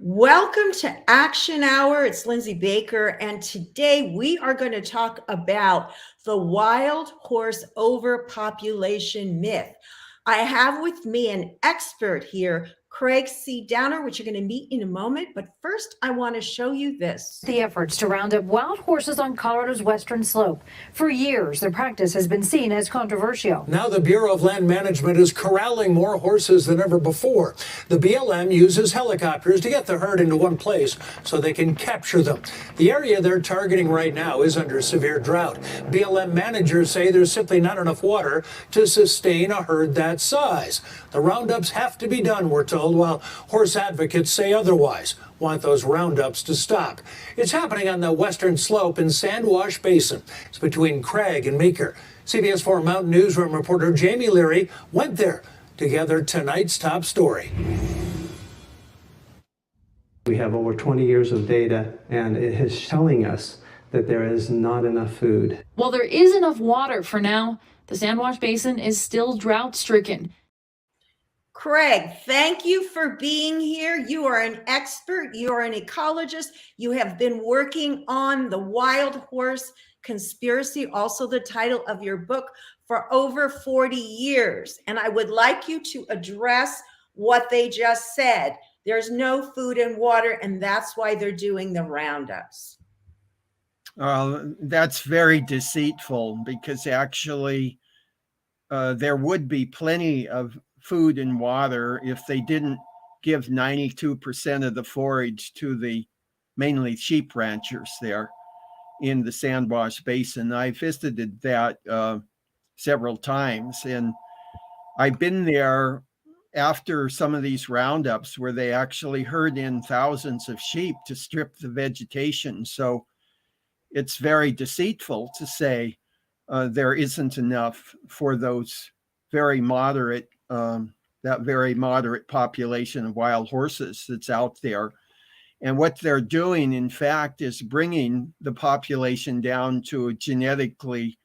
Welcome to Action Hour. It's Lindsey Baker, and today we are going to talk about the wild horse overpopulation myth. I have with me an expert here, Craig C. Downer, which you're going to meet in a moment. But first, I want to show you this. The efforts to round up wild horses on Colorado's western slope. For years, their practice has been seen as controversial. Now the Bureau of Land Management is corralling more horses than ever before. The BLM uses helicopters to get the herd into one place so they can capture them. The area they're targeting right now is under severe drought. BLM managers say there's simply not enough water to sustain a herd that size. The roundups have to be done, we're told, while horse advocates say otherwise, want those roundups to stop. It's happening on the western slope in Sandwash Basin. It's between Craig and Meeker. CBS 4 Mountain Newsroom reporter Jamie Leary went there to gather tonight's top story. We have over 20 years of data, and it is telling us that there is not enough food. While there is enough water for now, the Sandwash Basin is still drought-stricken. Craig, thank you for being here. You are an expert. You are an ecologist. You have been working on the wild horse conspiracy, also the title of your book, for over 40 years. And I would like you to address what they just said. There's no food and water, and that's why they're doing the roundups. That's very deceitful, because actually there would be plenty of food and water if they didn't give 92% of the forage to the mainly sheep ranchers there in the Sandwash Basin. I visited that several times, and I've been there after some of these roundups where they actually herd in thousands of sheep to strip the vegetation. So it's very deceitful to say there isn't enough for those very moderate that very moderate population of wild horses that's out there. And what they're doing, in fact, is bringing the population down to a genetically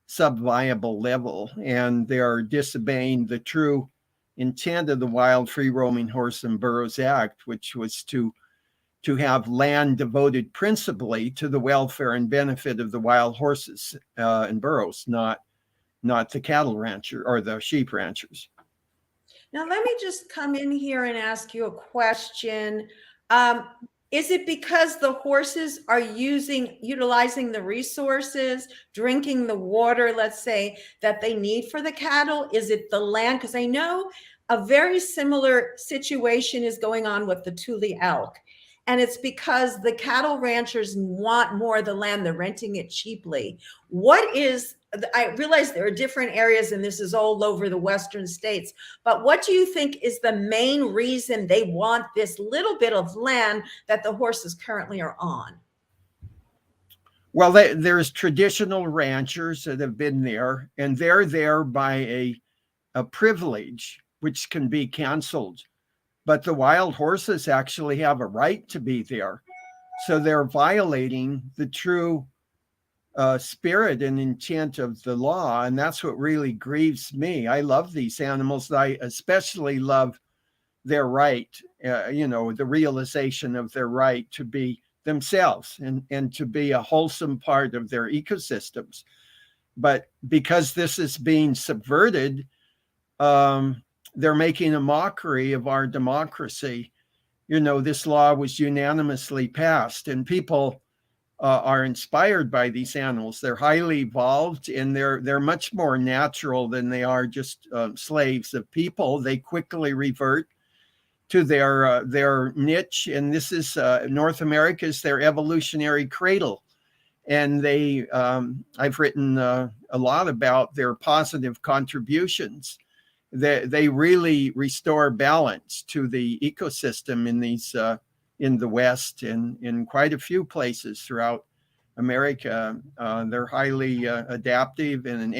subviable level. And they're disobeying the true intent of the Wild Free Roaming Horse and Burros Act, which was to have land devoted principally to the welfare and benefit of the wild horses and burros, not the cattle rancher or the sheep ranchers. Now, let me just come in here and ask you a question. Is it because the horses are utilizing the resources, drinking the water, let's say, that they need for the cattle? Is it the land? Because I know a very similar situation is going on with the Tule elk. And it's because the cattle ranchers want more of the land. They're renting it cheaply. I realize there are different areas, and this is all over the western states, but what do you think is the main reason they want this little bit of land that the horses currently are on? Well, there's traditional ranchers that have been there, and they're there by a privilege which can be canceled. But the wild horses actually have a right to be there. So they're violating the true spirit and intent of the law. And that's what really grieves me. I love these animals. I especially love their right, the realization of their right to be themselves and to be a wholesome part of their ecosystems. But because this is being subverted, they're making a mockery of our democracy. This law was unanimously passed, and people are inspired by these animals. They're highly evolved, and they're much more natural than they are just slaves of people. They quickly revert to their niche, and this is North America is their evolutionary cradle. And I've written a lot about their positive contributions. They really restore balance to the ecosystem in the West and in quite a few places throughout America. They're highly adaptive and an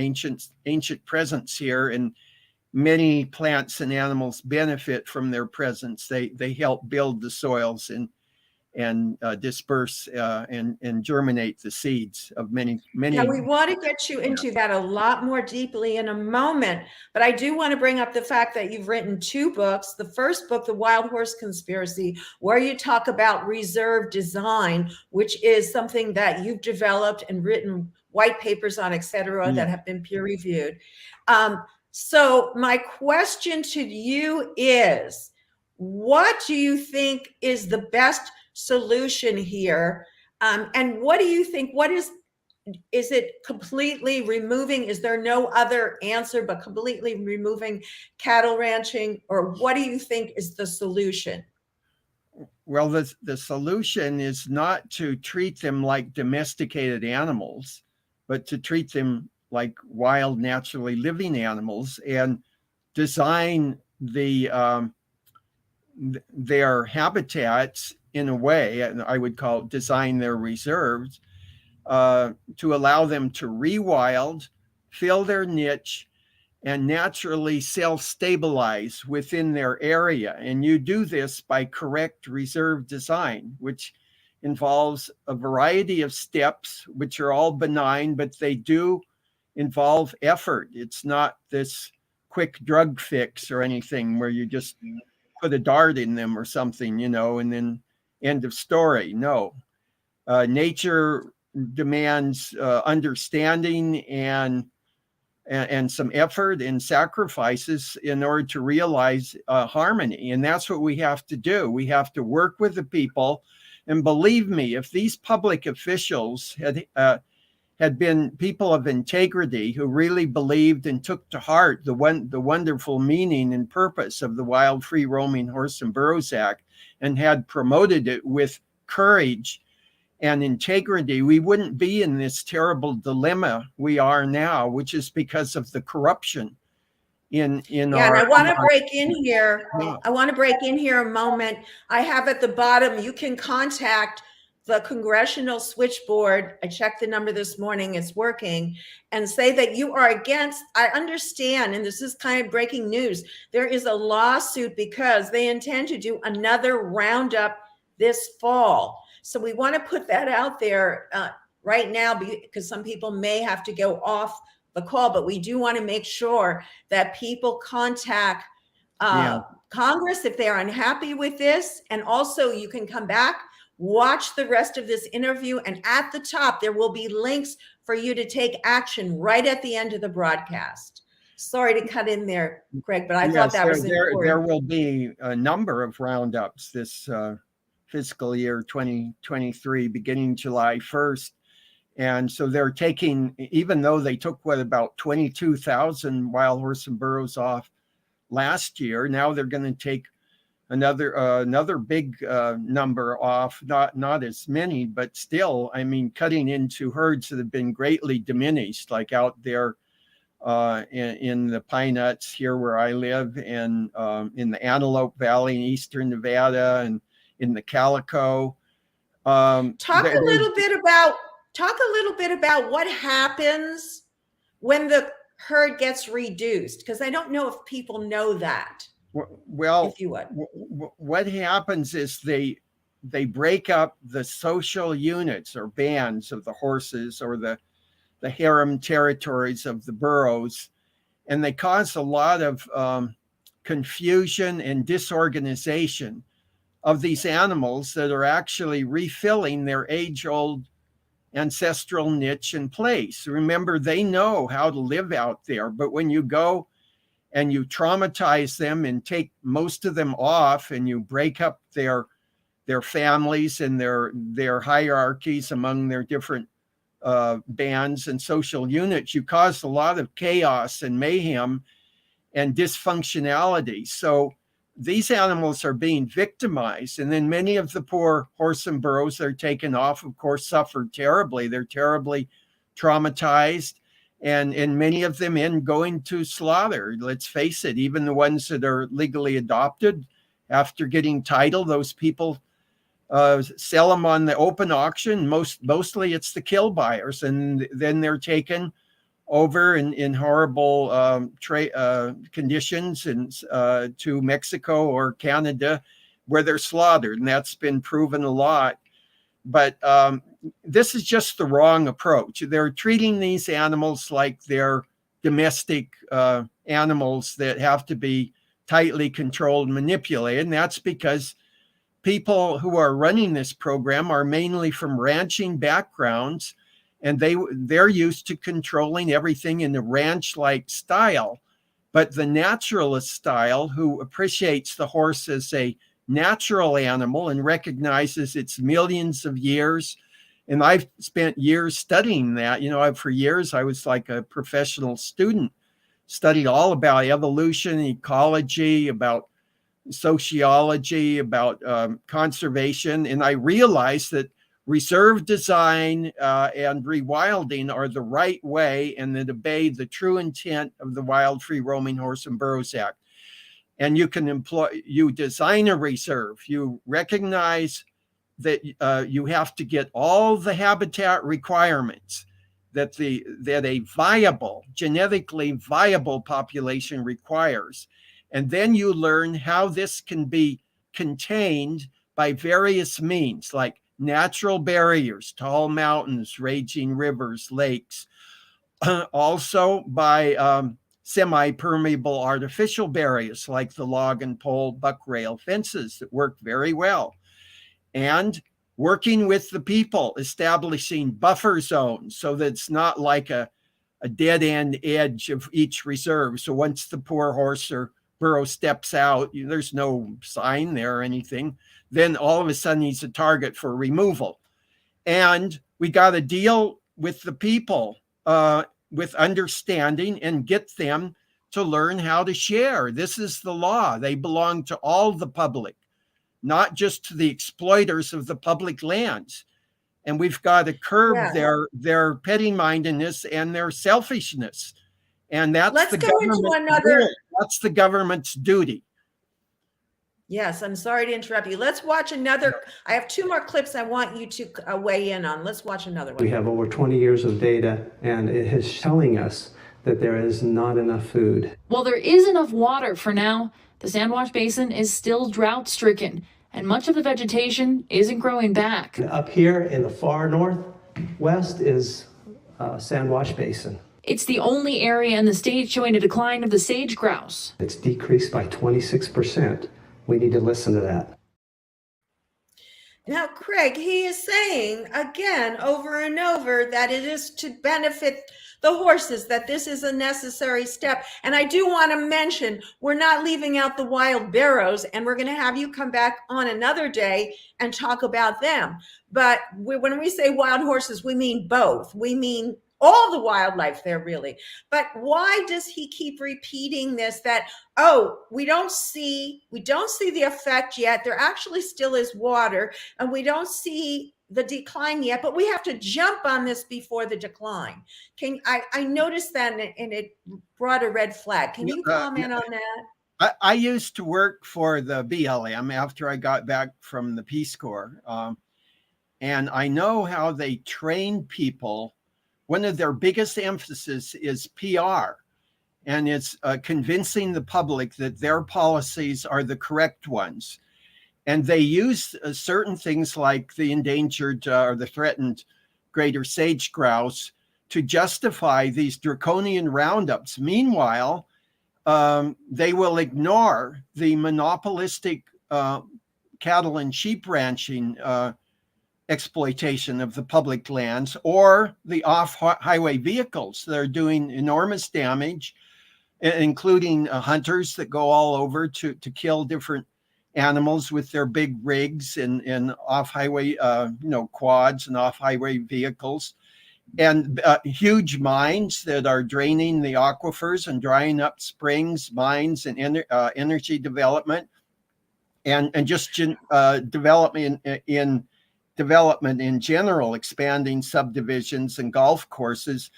ancient presence here, and many plants and animals benefit from their presence. They help build the soils disperse and germinate the seeds of many. Now, we want to get you into that a lot more deeply in a moment, but I do want to bring up the fact that you've written 2 books. The first book, The Wild Horse Conspiracy, where you talk about reserve design, which is something that you've developed and written white papers on, et cetera, that have been peer reviewed. So my question to you is, what do you think is the best solution here? And what do you think, is it completely removing, is there no other answer but completely removing cattle ranching? Or what do you think is the solution? Well, the solution is not to treat them like domesticated animals, but to treat them like wild, naturally living animals, and design their habitats in a way, and I would call it design their reserves, to allow them to rewild, fill their niche, and naturally self-stabilize within their area. And you do this by correct reserve design, which involves a variety of steps, which are all benign, but they do involve effort. It's not this quick drug fix or anything where you just put a dart in them or something, and then end of story. No. Nature demands understanding and some effort and sacrifices in order to realize harmony. And that's what we have to do. We have to work with the people. And believe me, if these public officials had been people of integrity who really believed and took to heart the wonderful meaning and purpose of the Wild Free Roaming Horse and Burros Act, and had promoted it with courage and integrity, we wouldn't be in this terrible dilemma we are now, which is because of the corruption in and our. I want to break in here. Yeah. I want to break in here a moment. I have at the bottom, you can contact the Congressional Switchboard. I checked the number this morning, it's working, and say that you are against, I understand, and this is kind of breaking news, there is a lawsuit because they intend to do another roundup this fall. So we want to put that out there right now, because some people may have to go off the call, but we do want to make sure that people contact Congress if they're unhappy with this. And also you can come back, watch the rest of this interview, and at the top, there will be links for you to take action right at the end of the broadcast. Sorry to cut in there, Craig, but I thought that was important. There will be a number of roundups this fiscal year 2023, beginning July 1st. And so they're taking, even though they took about 22,000 wild horse and burros off last year, now they're going to take another big number off, not as many, but still, I mean, cutting into herds that have been greatly diminished, like out there in the pine nuts here where I live, and in the Antelope Valley in eastern Nevada, and in the Calico. Talk a little bit about what happens when the herd gets reduced, because I don't know if people know that. Well, if you would. What happens is they break up the social units or bands of the horses, or the harem territories of the burros, and they cause a lot of confusion and disorganization of these animals that are actually refilling their age-old ancestral niche and place. Remember, they know how to live out there, but when you go and you traumatize them and take most of them off, and you break up their families and their hierarchies among their different bands and social units, you cause a lot of chaos and mayhem and dysfunctionality. So these animals are being victimized, and then many of the poor horse and burros that are taken off, of course, suffered terribly. They're terribly traumatized, and many of them end going to slaughter. Let's face it, even the ones that are legally adopted, after getting title, those people sell them on the open auction. Mostly it's the kill buyers, and then they're taken over in horrible conditions and to Mexico or Canada, where they're slaughtered, and that's been proven a lot. But this is just the wrong approach. They're treating these animals like they're domestic animals that have to be tightly controlled and manipulated. And that's because people who are running this program are mainly from ranching backgrounds, and they're used to controlling everything in the ranch-like style. But the naturalist style, who appreciates the horse as a natural animal and recognizes its millions of years, and I've spent years studying that. For years I was like a professional student, studied all about evolution, ecology, about sociology, about conservation, and I realized that reserve design and rewilding are the right way, and that obey the true intent of the Wild Free Roaming Horse and Burros Act. And you design a reserve, you recognize that you have to get all the habitat requirements that a viable, genetically viable population requires. And then you learn how this can be contained by various means, like natural barriers, tall mountains, raging rivers, lakes, also by semi-permeable artificial barriers like the log and pole buck rail fences that work very well. And working with the people, establishing buffer zones so that it's not like a dead end edge of each reserve. So once the poor horse or burro steps out, there's no sign there or anything, then all of a sudden he's a target for removal. And we got to deal with the people with understanding and get them to learn how to share. This is the law. They belong to all the public, not just to the exploiters of the public lands. And we've got to curb their petty-mindedness and their selfishness. And that's Let's go into another. That's the government's duty. Yes, I'm sorry to interrupt you. Let's watch another. I have two more clips I want you to weigh in on. Let's watch another one. We have over 20 years of data, and it is telling us that there is not enough food. While there is enough water for now, the Sandwash Basin is still drought-stricken, and much of the vegetation isn't growing back. Up here in the far northwest is Sandwash Basin. It's the only area in the state showing a decline of the sage grouse. It's decreased by 26%. We need to listen to that. Now, Craig, he is saying again, over and over, that it is to benefit the horses, that this is a necessary step. And I do want to mention, we're not leaving out the wild burros, and we're going to have you come back on another day and talk about them. But when we say wild horses, we mean both. We mean all the wildlife there, really. But why does he keep repeating this, that, oh, we don't see the effect yet. There actually still is water, and we don't see the decline yet, but we have to jump on this before the decline. I noticed that, and it brought a red flag. Can you comment on that? I used to work for the BLM after I got back from the Peace Corps. And I know how they train people. One of their biggest emphasis is PR, and it's convincing the public that their policies are the correct ones. And they use certain things like the endangered or the threatened greater sage grouse to justify these draconian roundups. Meanwhile, they will ignore the monopolistic cattle and sheep ranching exploitation of the public lands, or the off-highway vehicles that are doing enormous damage, including hunters that go all over to kill different animals with their big rigs and off-highway, quads and off-highway vehicles, and huge mines that are draining the aquifers and drying up springs, mines, and energy development, and just development in general, expanding subdivisions and golf courses.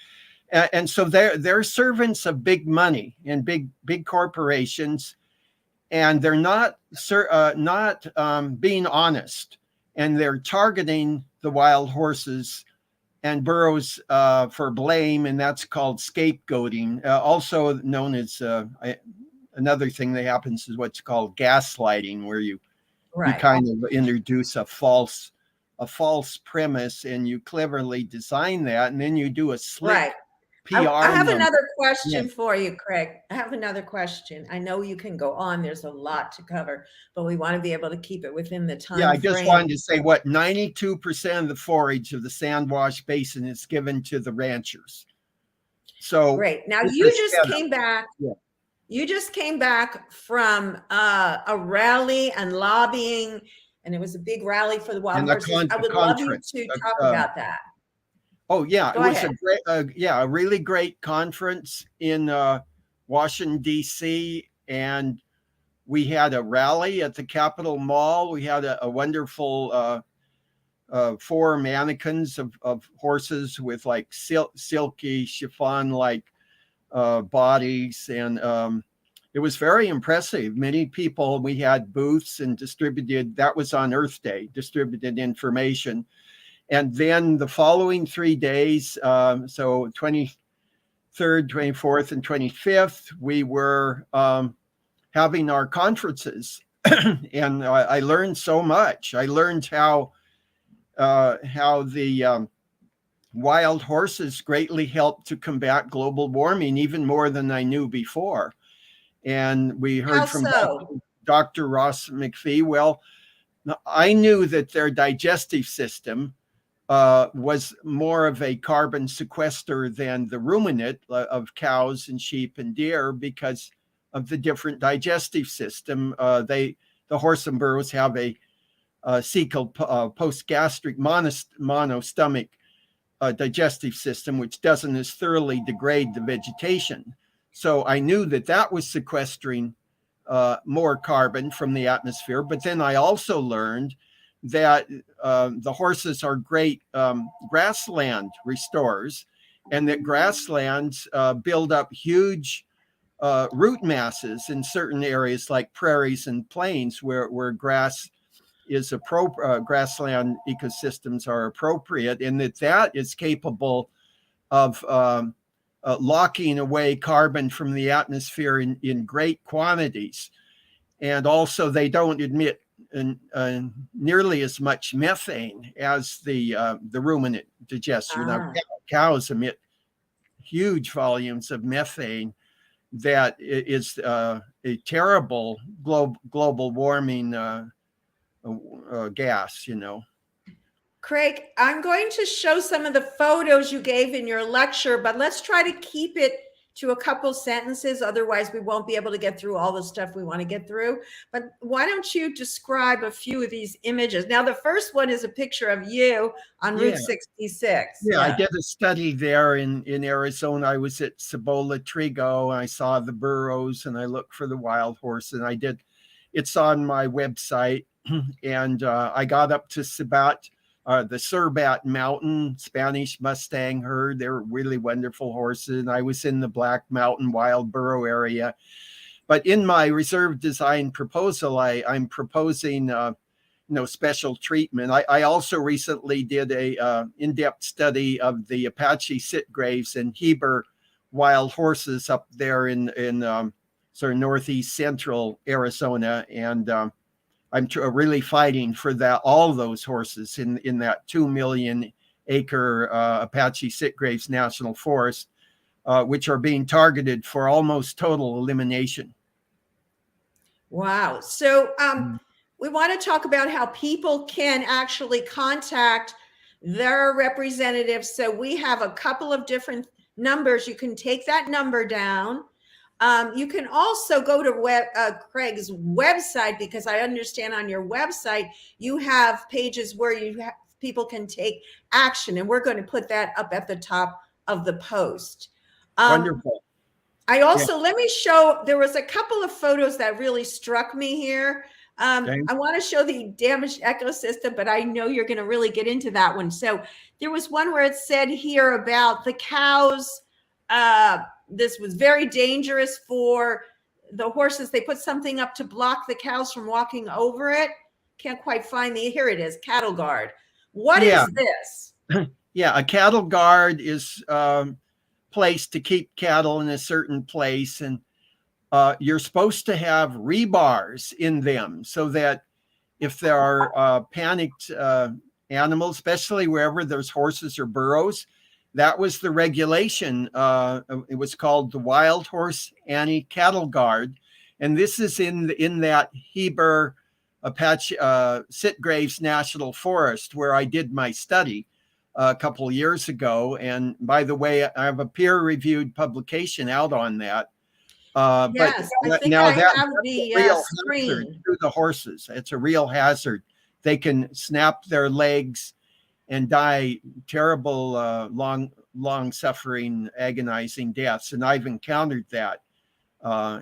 And so they're servants of big money and big corporations, and they're not being honest, and they're targeting the wild horses and burros for blame, and that's called scapegoating. Also known as another thing that happens is what's called gaslighting, where you You Right. kind of introduce a false premise, and you cleverly design that, and then you do a slick Right. PR I have number. another question for you, Craig. I have another question. I know you can go on. There's a lot to cover, but we want to be able to keep it within the time Yeah, I just frame. wanted to say 92% of the forage of the Sandwash Basin is given to the ranchers. So Great. Now this you is just setup. came back. Yeah. You just came back from a rally and lobbying, and it was a big rally for the wild And horses. I would love you to talk about that. Oh yeah, Go it was ahead. a great, a really great conference in Washington D.C. and we had a rally at the Capitol Mall. We had a wonderful 4 mannequins of horses with like silky chiffon like bodies, and it was very impressive. Many people. We had booths and distributed. That was on Earth Day. Distributed information. And then the following 3 days, so 23rd, 24th, and 25th, we were having our conferences. And I learned so much. I learned how the wild horses greatly help to combat global warming, even more than I knew before. And we heard How from so? Dr. Ross McPhee. Well, I knew that their digestive system was more of a carbon sequester than the ruminant of cows and sheep and deer because of the different digestive system. The horse and burros have a cecal postgastric monostomach digestive system, which doesn't as thoroughly degrade the vegetation. So I knew that was sequestering more carbon from the atmosphere. But then I also learned that the horses are great grassland restorers, and that grasslands build up huge root masses in certain areas like prairies and plains where grass is grassland ecosystems are appropriate, and that is capable of locking away carbon from the atmosphere in great quantities. And also they don't emit nearly as much methane as the ruminant digester. Now, cows emit huge volumes of methane that is a terrible global warming gas, Craig, I'm going to show some of the photos you gave in your lecture, but let's try to keep it to a couple sentences. Otherwise, we won't be able to get through all the stuff we want to get through. But why don't you describe a few of these images? Now, the first one is a picture of you on Route 66. Yeah, I did a study there in Arizona. I was at Cibola Trigo, and I saw the burros, and I looked for the wild horse, and it's on my website. And I got up to the Surbat Mountain Spanish Mustang herd. They're really wonderful horses. And I was in the Black Mountain Wild Burro area. But in my reserve design proposal, I'm proposing special treatment. I also recently did a in-depth study of the Apache sitgraves and Heber wild horses up there in sort of northeast central Arizona, and I'm really fighting for all those horses in that 2 million acre Apache Sitgraves National Forest, which are being targeted for almost total elimination. Wow. So we want to talk about how people can actually contact their representatives. So we have a couple of different numbers. You can take that number down. You can also go to Craig's website, because I understand on your website you have pages where people can take action, and we're going to put that up at the top of the post. Wonderful. I also, let me show, there was a couple of photos that really struck me here. I want to show the damaged ecosystem, but I know you're going to really get into that one. So there was one where it said here about the cows. This was very dangerous for the horses. They put something up to block the cows from walking over it. Can't quite find here it is, cattle guard. What is this? Yeah, a cattle guard is placed to keep cattle in a certain place, and you're supposed to have rebars in them so that if there are panicked animals, especially wherever there's horses or burros. That was the regulation. It was called the Wild Horse Anti-Cattle Guard. And this is in that Heber Apache Sitgraves National Forest where I did my study a couple of years ago. And by the way, I have a peer-reviewed publication out on that. Yes, I but think now I that's have a the real hazard screen. to the horses. It's a real hazard. They can snap their legs and die terrible, long suffering, agonizing deaths. And I've encountered that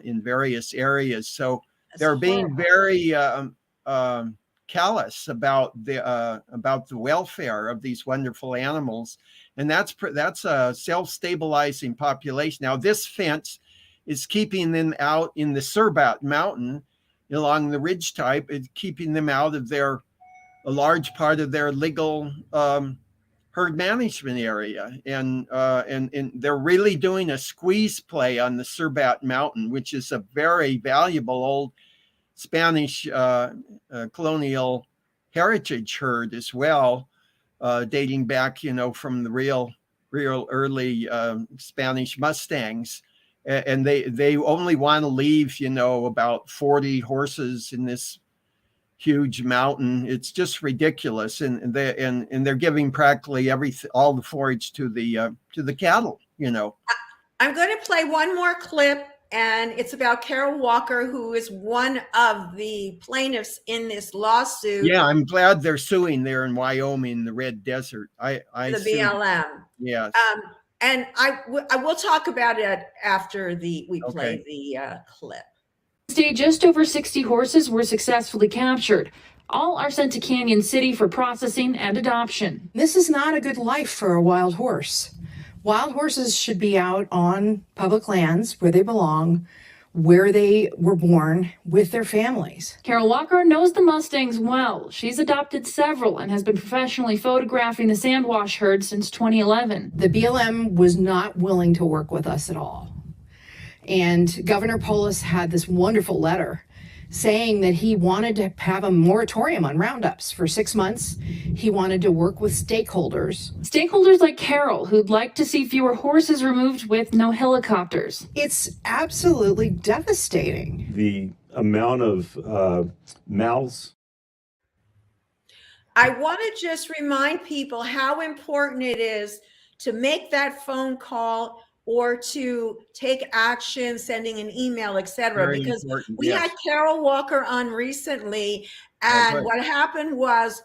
in various areas. So they're being very callous about the welfare of these wonderful animals. And that's a self-stabilizing population. Now, this fence is keeping them out in the Surbat Mountain along the ridge type. It's keeping them out of a large part of their legal herd management area. And they're really doing a squeeze play on the Surbat Mountain, which is a very valuable old Spanish colonial heritage herd as well, dating back, from the real early Spanish Mustangs. And they only want to leave, about 40 horses in this huge mountain. It's just ridiculous, and they're giving practically all the forage to the cattle. I'm going to play one more clip, and it's about Carol Walker, who is one of the plaintiffs in this lawsuit. Yeah, I'm glad they're suing there in Wyoming, the Red Desert. I the BLM. Yes. And I will talk about it after we play the clip. Day, just over 60 horses were successfully captured. All are sent to Canyon City for processing and adoption. This is not a good life for a wild horse. Wild horses should be out on public lands where they belong, where they were born, with their families. Carol Walker knows the Mustangs well. She's adopted several and has been professionally photographing the sandwash herd since 2011. The BLM was not willing to work with us at all. And Governor Polis had this wonderful letter saying that he wanted to have a moratorium on roundups for 6 months. He wanted to work with stakeholders. Stakeholders like Carol, who'd like to see fewer horses removed with no helicopters. It's absolutely devastating. The amount of mouths. I want to just remind people how important it is to make that phone call or to take action, sending an email, etc. Because we had Carol Walker on recently, and what happened was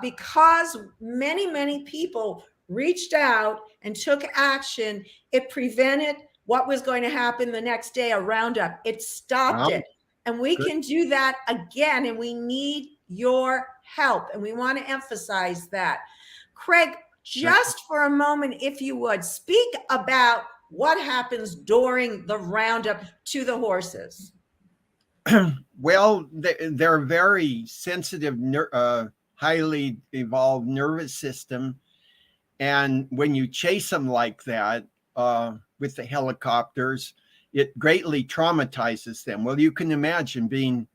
because many people reached out and took action, it prevented what was going to happen the next day, a roundup. It stopped it. And we can do that again, and we need your help. And we want to emphasize that. Craig, just for a moment, if you would, speak about what happens during the roundup to the horses. Well, they're very sensitive, highly evolved nervous system. And when you chase them like that with the helicopters, it greatly traumatizes them. Well, you can imagine being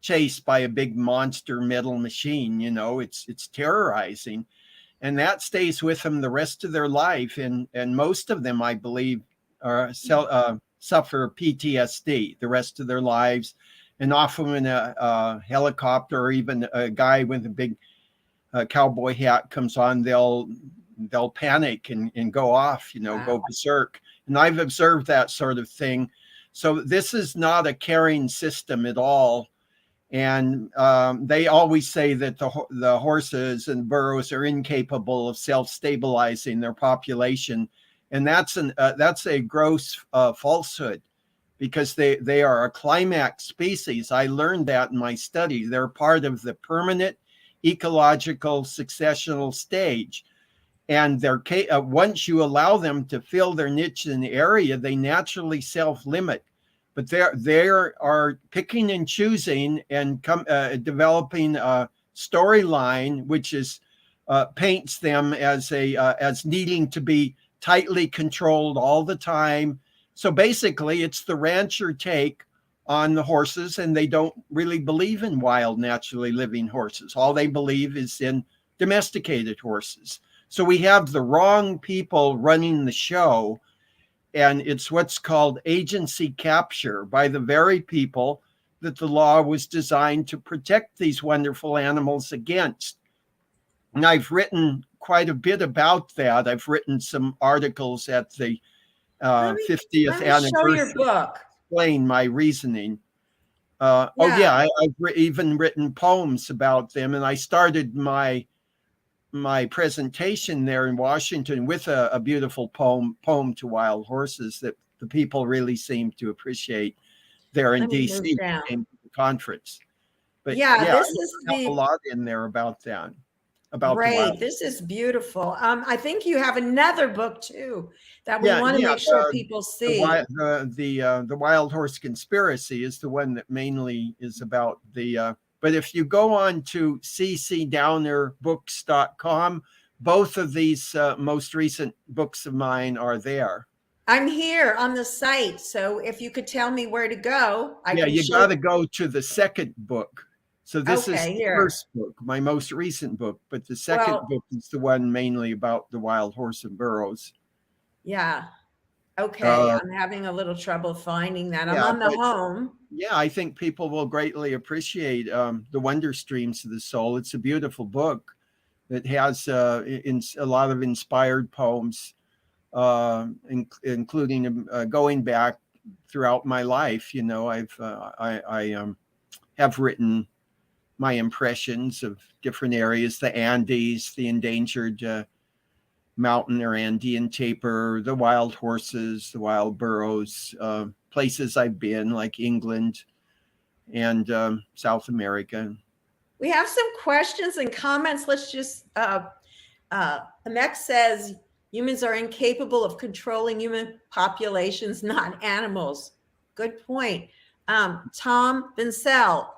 chased by a big monster metal machine, it's terrorizing. And that stays with them the rest of their life. And most of them, I believe, suffer PTSD the rest of their lives. And often when a helicopter or even a guy with a big cowboy hat comes on, they'll panic and go off, go berserk. And I've observed that sort of thing. So this is not a caring system at all. And they always say that the horses and burros are incapable of self-stabilizing their population, and that's a gross falsehood, because they are a climax species. I learned that in my study. They're part of the permanent ecological successional stage, and they're once you allow them to fill their niche in the area, they naturally self-limit. But they are picking and choosing and developing a storyline, which is paints them as needing to be tightly controlled all the time. So basically, it's the rancher take on the horses, and they don't really believe in wild, naturally living horses. All they believe is in domesticated horses. So we have the wrong people running the show, and it's what's called agency capture by the very people that the law was designed to protect these wonderful animals against. And I've written quite a bit about that. I've written some articles at the 50th Let me show your anniversary book. explain my reasoning. Yeah. I've even written poems about them, and I started my presentation there in Washington with a beautiful poem to wild horses that the people really seem to appreciate there in Let me DC move down. in the conference. But Yeah, this I is have the a lot in there about that. About the great. wild. This is beautiful. I think you have another book too that we want to make sure people see. The wild horse conspiracy is the one that mainly is about the. But if you go on to ccdownerbooks.com, both of these most recent books of mine are there. I'm here on the site, so if you could tell me where to go, you got to go to the second book. So this is the first book, my most recent book, but the second book is the one mainly about the wild horse and burros. Yeah. Okay. I'm having a little trouble finding that. I'm on the home. Yeah, I think people will greatly appreciate The Wonder Streams of the Soul. It's a beautiful book that has a lot of inspired poems, including going back throughout my life. You know, I have written my impressions of different areas, the Andes, the endangered mountain or Andean tapir, the wild horses, the wild burros, places I've been like England and South America. We have some questions and comments. Let's just, Amek says, humans are incapable of controlling human populations, not animals. Good point. Tom Vincel,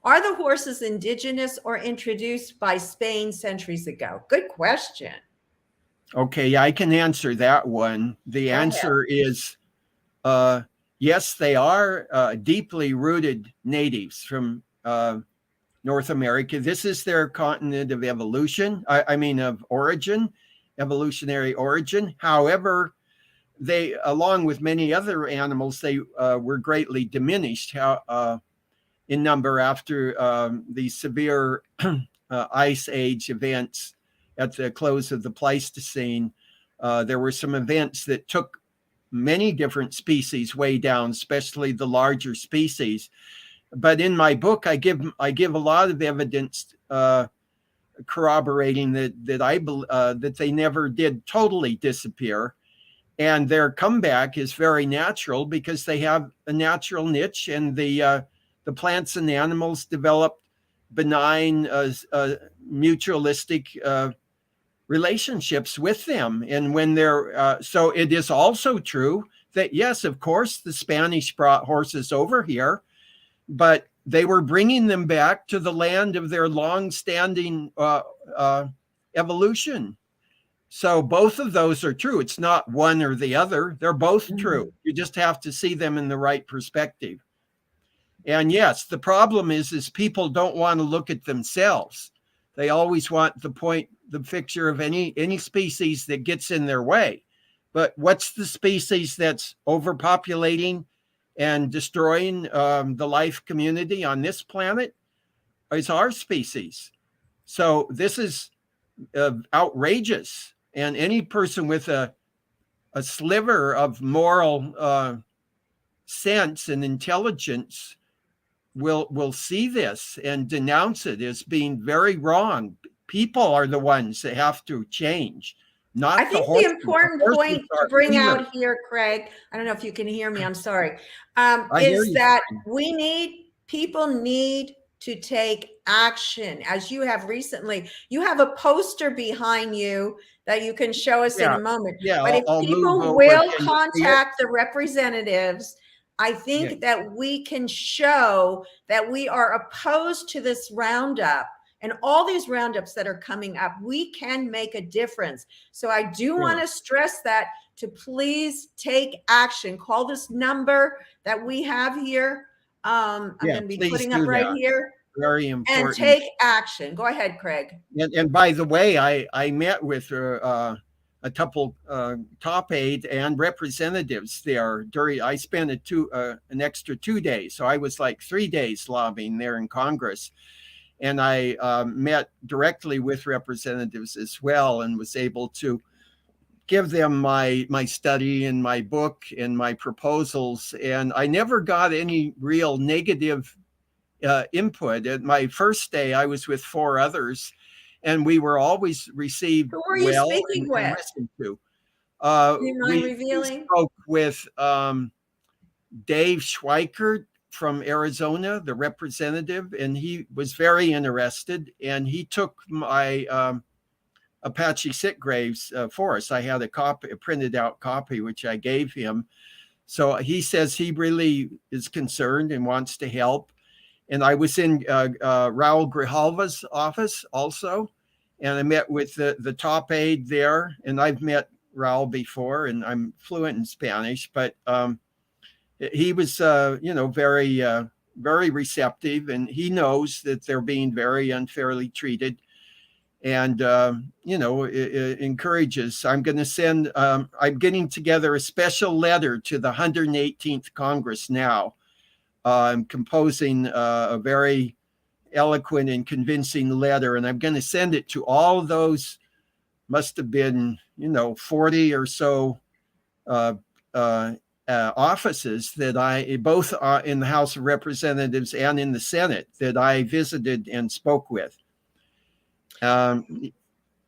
are the horses indigenous or introduced by Spain centuries ago? Good question. Okay, I can answer that one. The answer is yes, they are deeply rooted natives from North America. This is their continent of evolution. Of origin, evolutionary origin. However, they, along with many other animals, they were greatly diminished in number after the severe ice age events at the close of the Pleistocene. There were some events that took many different species way down, especially the larger species. But in my book, I give a lot of evidence corroborating that they never did totally disappear, and their comeback is very natural because they have a natural niche, and the plants and animals developed benign mutualistic relationships with them. And when they're so it is also true that yes, of course, the Spanish brought horses over here, but they were bringing them back to the land of their long-standing evolution. So both of those are true. It's not one or the other. They're both true. You just have to see them in the right perspective. And yes, the problem is people don't want to look at themselves. They always want the picture of any species that gets in their way. But what's the species that's overpopulating and destroying the life community on this planet? It's our species. So this is outrageous. And any person with a sliver of moral sense and intelligence will see this and denounce it as being very wrong. People are the ones that have to change. I think the important point to bring out here, Craig, I don't know if you can hear me, I'm sorry, is that people need to take action. As you have recently, you have a poster behind you that you can show us in a moment. Yeah, but if people will contact the representatives, I think that we can show that we are opposed to this roundup. And all these roundups that are coming up, we can make a difference. So I do want to stress that to please take action. Call this number that we have here I'm Yeah, going to be please putting do up right that. here, Very and important. take action. Go ahead, Craig. And by the way, I met with a couple top aide and representatives there I spent an extra 2 days. So I was like 3 days lobbying there in Congress. And I met directly with representatives as well and was able to give them my study and my book and my proposals. And I never got any real negative input. At my first day, I was with 4 others, and we were always received Who are you well speaking and with? listened to. Do you mind We revealing? spoke with Dave Schweikert from Arizona, the representative, and he was very interested, and he took my Apache Sitgraves for us. I had a printed out copy, which I gave him. So he says he really is concerned and wants to help. And I was in Raul Grijalva's office also, and I met with the top aide there. And I've met Raul before, and I'm fluent in Spanish, but he was, very receptive, and he knows that they're being very unfairly treated. And encourages. I'm going to send. I'm getting together a special letter to the 118th Congress now. I'm composing a very eloquent and convincing letter, and I'm going to send it to all those. Must have been 40 or so offices that I both in the House of Representatives and in the Senate that I visited and spoke with.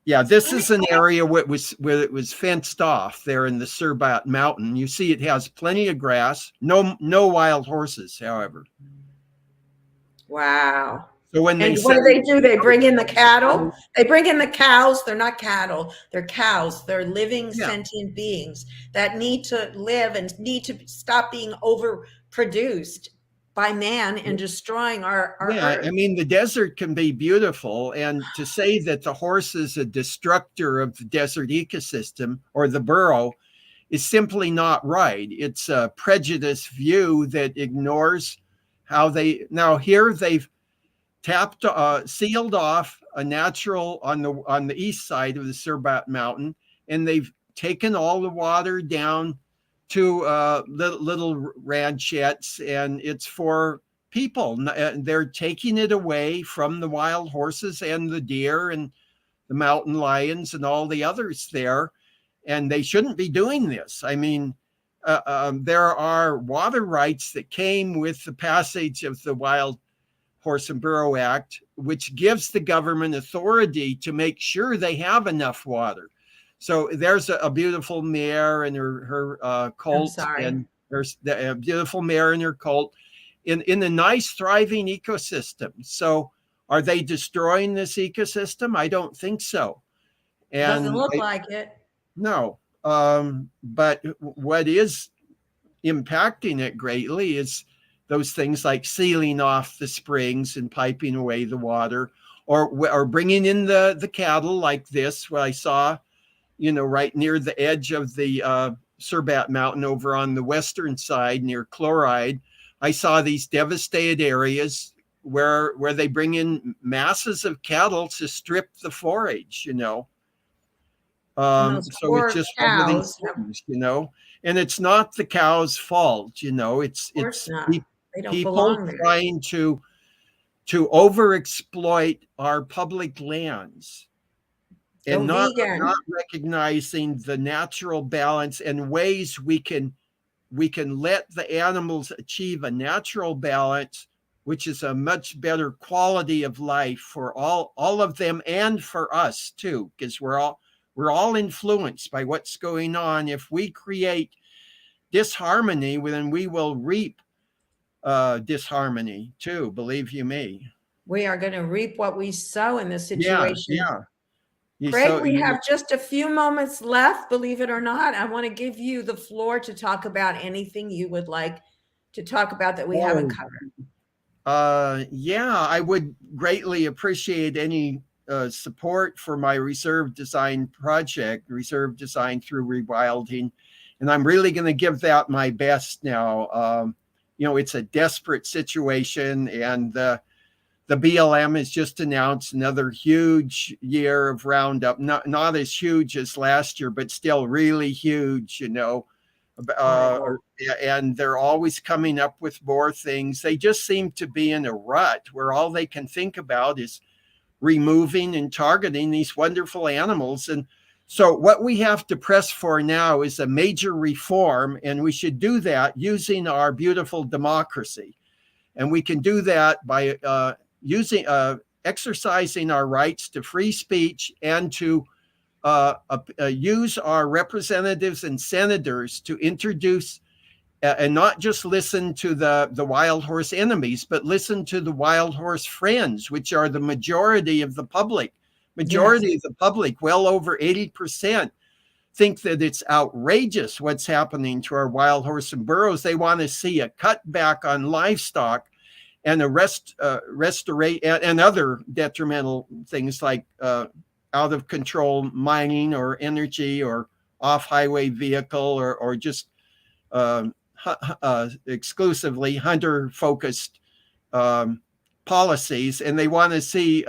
This is an area where it was fenced off there in the Surbat Mountain. You see, it has plenty of grass, no wild horses, however. Wow. So when And what do? They bring in the cattle. They bring in the cows. They're not cattle. They're cows. They're living, sentient beings that need to live and need to stop being overproduced by man and destroying our earth. I mean, the desert can be beautiful, and to say that the horse is a destructor of the desert ecosystem or the burro is simply not right. It's a prejudiced view that ignores how they've sealed off a natural on the east side of the Surbat Mountain, and they've taken all the water down to little ranchettes, and it's for people. They're taking it away from the wild horses and the deer and the mountain lions and all the others there, and they shouldn't be doing this. I mean, there are water rights that came with the passage of the Wild Horse and Burro Act, which gives the government authority to make sure they have enough water. So there's a beautiful mare and her colt, and there's a beautiful mare and her colt in a nice thriving ecosystem. So are they destroying this ecosystem? I don't think so. And doesn't look like it. No. But what is impacting it greatly is those things like sealing off the springs and piping away the water, or bringing in the cattle like this, what I saw, right near the edge of the Surbat Mountain over on the western side near Chloride. I saw these devastated areas where they bring in masses of cattle to strip the forage, So it's just one of these things, and it's not the cow's fault, it's people trying to overexploit our public lands and not recognizing the natural balance and ways we can let the animals achieve a natural balance, which is a much better quality of life for all of them and for us too, because we're all influenced by what's going on. If we create disharmony, then we will reap disharmony too, believe you me. We are going to reap what we sow in this situation. Yeah. Craig, we have just a few moments left, believe it or not. I want to give you the floor to talk about anything you would like to talk about that we haven't covered. I would greatly appreciate any support for my reserve design project, reserve design through rewilding. And I'm really going to give that my best now. it's a desperate situation, and the BLM has just announced another huge year of Roundup, not as huge as last year, but still really huge, and they're always coming up with more things. They just seem to be in a rut where all they can think about is removing and targeting these wonderful animals. And so what we have to press for now is a major reform, and we should do that using our beautiful democracy. And we can do that by exercising our rights to free speech and to use our representatives and senators to introduce and not just listen to the wild horse enemies, but listen to the wild horse friends, which are the majority of the public. Majority of the public, well over 80%, think that it's outrageous what's happening to our wild horse and burros. They want to see a cutback on livestock and a restoration and other detrimental things like out of control mining or energy or off highway vehicle or just exclusively hunter focused policies. And they want to see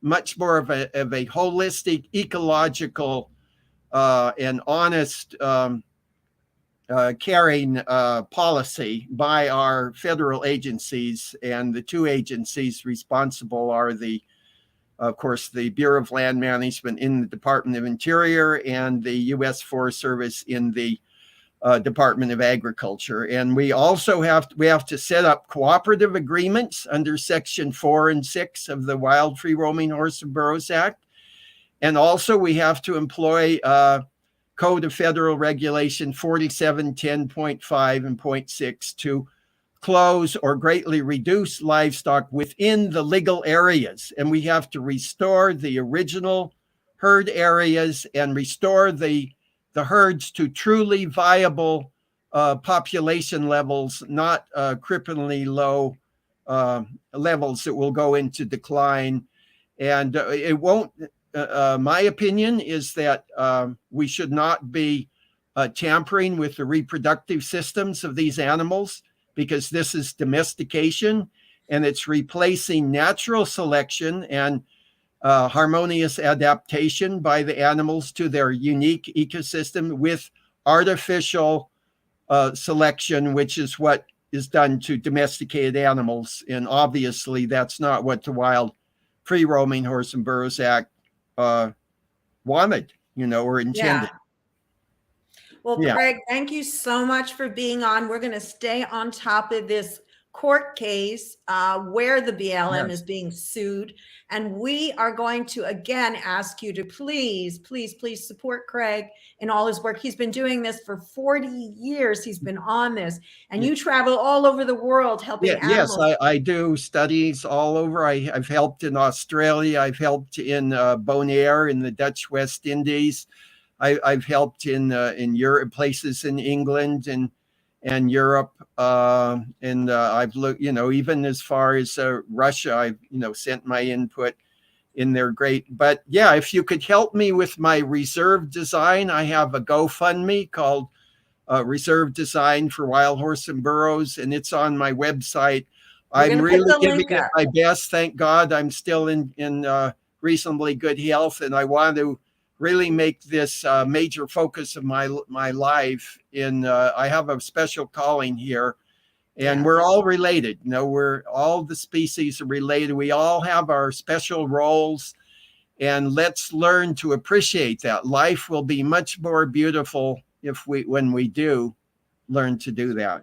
much more of a holistic, ecological, and honest caring policy by our federal agencies. And the two agencies responsible are of course, the Bureau of Land Management in the Department of Interior and the U.S. Forest Service in the Department of Agriculture. And we also have to set up cooperative agreements under Section 4 and 6 of the Wild Free Roaming Horse and Burros Act. And also we have to employ Code of Federal Regulation 4710.5 and .6 to close or greatly reduce livestock within the legal areas. And we have to restore the original herd areas and restore the herds to truly viable population levels, not cripplingly low levels that will go into decline. And it won't, my opinion is that we should not be tampering with the reproductive systems of these animals, because this is domestication and it's replacing natural selection and harmonious adaptation by the animals to their unique ecosystem with artificial selection, which is what is done to domesticated animals. And obviously that's not what the Wild Free Roaming Horse and Burros Act wanted, or intended. Well, Craig, thank you so much for being on. We're going to stay on top of this court case where the BLM is being sued. And we are going to, again, ask you to please, please, please support Craig in all his work. He's been doing this for 40 years. He's been on this. And you travel all over the world helping animals. Yes, I do studies all over. I've helped in Australia. I've helped in Bonaire in the Dutch West Indies. I've helped in Europe, places in England and Europe, and I've looked, even as far as Russia. I've sent my input in there. Great, but yeah, if you could help me with my reserve design, I have a GoFundMe called Reserve Design for Wild Horse and Burros, and it's on my website. I'm really giving it my best. Thank God, I'm still in reasonably good health, and I want to really make this major focus of my life. I have a special calling here, and we're all related. We're all the species are related. We all have our special roles, and let's learn to appreciate that. Life will be much more beautiful when we do learn to do that.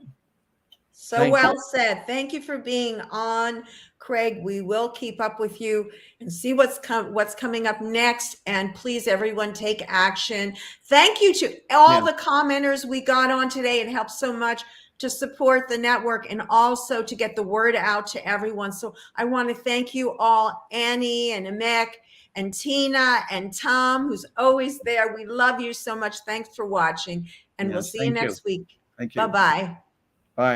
So well said. Thank you for being on, Craig. We will keep up with you and see what's coming up next. And please, everyone, take action. Thank you to all the commenters we got on today. It helps so much to support the network and also to get the word out to everyone. So I want to thank you all, Annie and Amek and Tina and Tom, who's always there. We love you so much. Thanks for watching, and we'll see you next week. Thank you. Bye-bye. Bye.